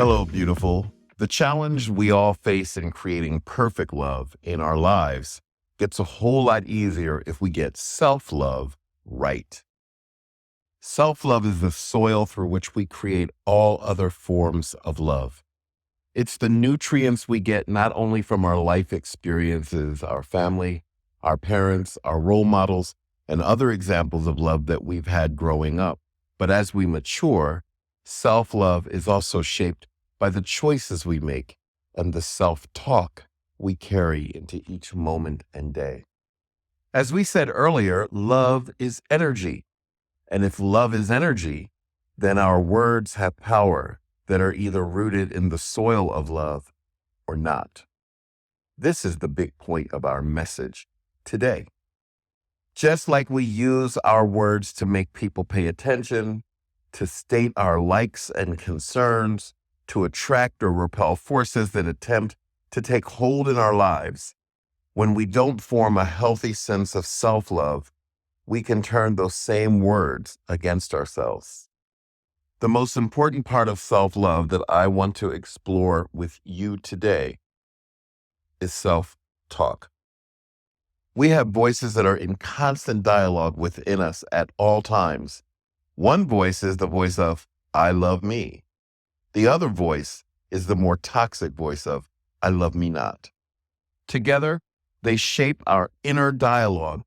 Hello, beautiful. The challenge we all face in creating perfect love in our lives gets a whole lot easier if we get self-love right. Self-love is the soil through which we create all other forms of love. It's the nutrients we get not only from our life experiences, our family, our parents, our role models, and other examples of love that we've had growing up, but as we mature, self-love is also shaped by the choices we make and the self-talk we carry into each moment and day. As we said earlier, love is energy. And if love is energy, then our words have power that are either rooted in the soil of love or not. This is the big point of our message today. Just like we use our words to make people pay attention, to state our likes and concerns, to attract or repel forces that attempt to take hold in our lives, when we don't form a healthy sense of self-love, we can turn those same words against ourselves. The most important part of self-love that I want to explore with you today is self-talk. We have voices that are in constant dialogue within us at all times. One voice is the voice of, I love me. The other voice is the more toxic voice of, I love me not. Together, they shape our inner dialogue,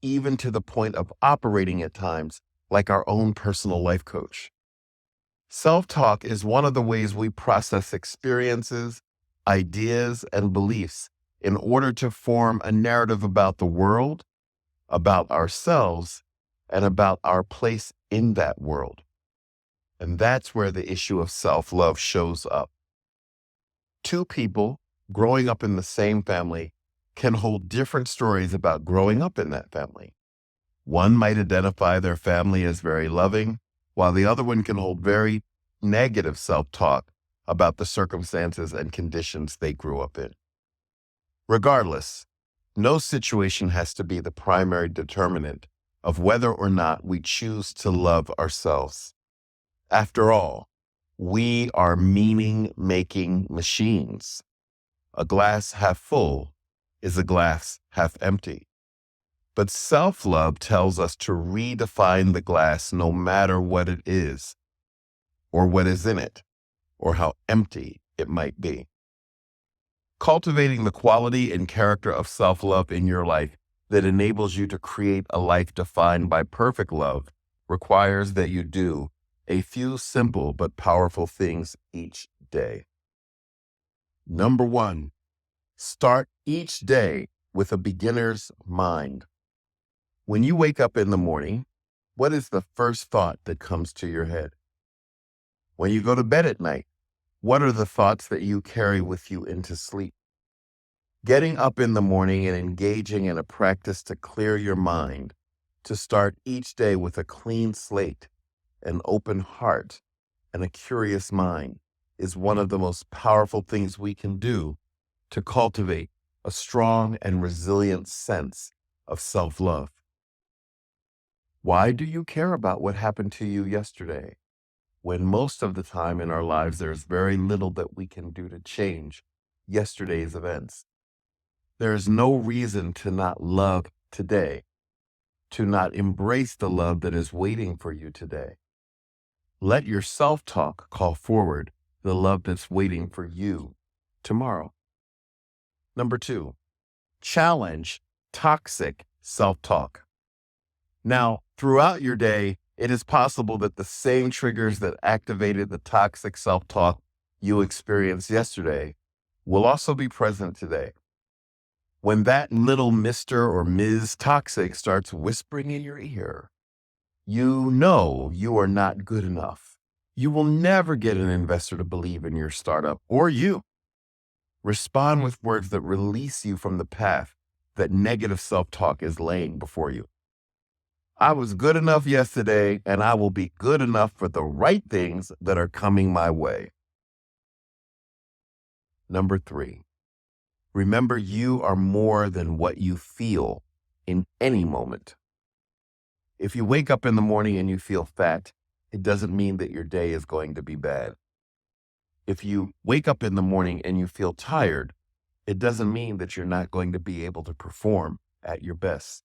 even to the point of operating at times like our own personal life coach. Self-talk is one of the ways we process experiences, ideas, and beliefs in order to form a narrative about the world, about ourselves, and about our place in that world. And that's where the issue of self-love shows up. Two people growing up in the same family can hold different stories about growing up in that family. One might identify their family as very loving, while the other one can hold very negative self-talk about the circumstances and conditions they grew up in. Regardless, no situation has to be the primary determinant of whether or not we choose to love ourselves. After all, we are meaning-making machines. A glass half full is a glass half empty. But self-love tells us to redefine the glass no matter what it is, or what is in it, or how empty it might be. Cultivating the quality and character of self-love in your life that enables you to create a life defined by perfect love requires that you do a few simple but powerful things each day. Number one, start each day with a beginner's mind. When you wake up in the morning, what is the first thought that comes to your head? When you go to bed at night, what are the thoughts that you carry with you into sleep? Getting up in the morning and engaging in a practice to clear your mind, to start each day with a clean slate, an open heart, and a curious mind is one of the most powerful things we can do to cultivate a strong and resilient sense of self-love. Why do you care about what happened to you yesterday, when most of the time in our lives there's very little that we can do to change yesterday's events? There is no reason to not love today, to not embrace the love that is waiting for you today. Let your self-talk call forward the love that's waiting for you tomorrow. Number two, challenge toxic self-talk. Now, throughout your day, it is possible that the same triggers that activated the toxic self-talk you experienced yesterday will also be present today. When that little Mr. or Ms. Toxic starts whispering in your ear, you know you are not good enough. You will never get an investor to believe in your startup or you. Respond with words that release you from the path that negative self-talk is laying before you. I was good enough yesterday, and I will be good enough for the right things that are coming my way. Number three, remember you are more than what you feel in any moment. If you wake up in the morning and you feel fat, it doesn't mean that your day is going to be bad. If you wake up in the morning and you feel tired, it doesn't mean that you're not going to be able to perform at your best.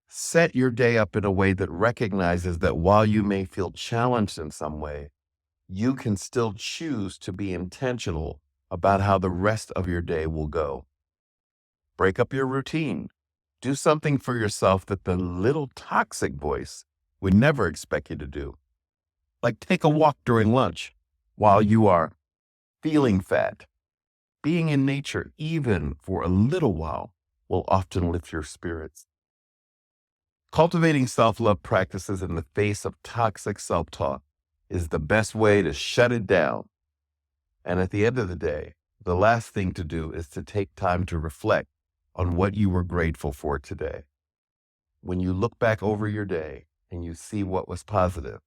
Set your day up in a way that recognizes that while you may feel challenged in some way, you can still choose to be intentional about how the rest of your day will go. Break up your routine. Do something for yourself that the little toxic voice would never expect you to do. Like take a walk during lunch while you are feeling fat. Being in nature, even for a little while, will often lift your spirits. Cultivating self-love practices in the face of toxic self-talk is the best way to shut it down. And at the end of the day, the last thing to do is to take time to reflect on what you were grateful for today. When you look back over your day and you see what was positive,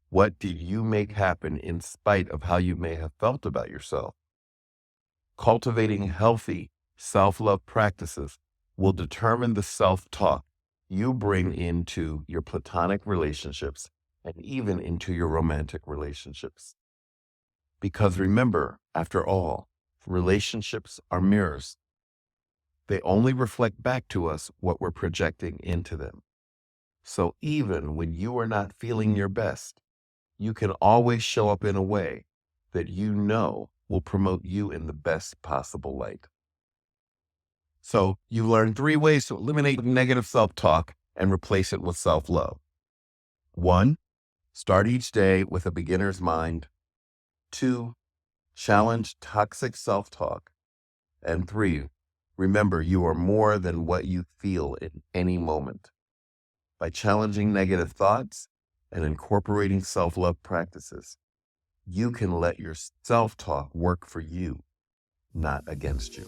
what did you make happen in spite of how you may have felt about yourself? Cultivating healthy self-love practices will determine the self-talk you bring into your platonic relationships and even into your romantic relationships. Because remember, after all, relationships are mirrors. They only reflect back to us what we're projecting into them. So even when you are not feeling your best, you can always show up in a way that you know will promote you in the best possible light. So you learned 3 ways to eliminate negative self-talk and replace it with self-love. 1, start each day with a beginner's mind. 2, challenge toxic self-talk. And 3, remember you are more than what you feel in any moment. By challenging negative thoughts and incorporating self-love practices, you can let your self-talk work for you, not against you.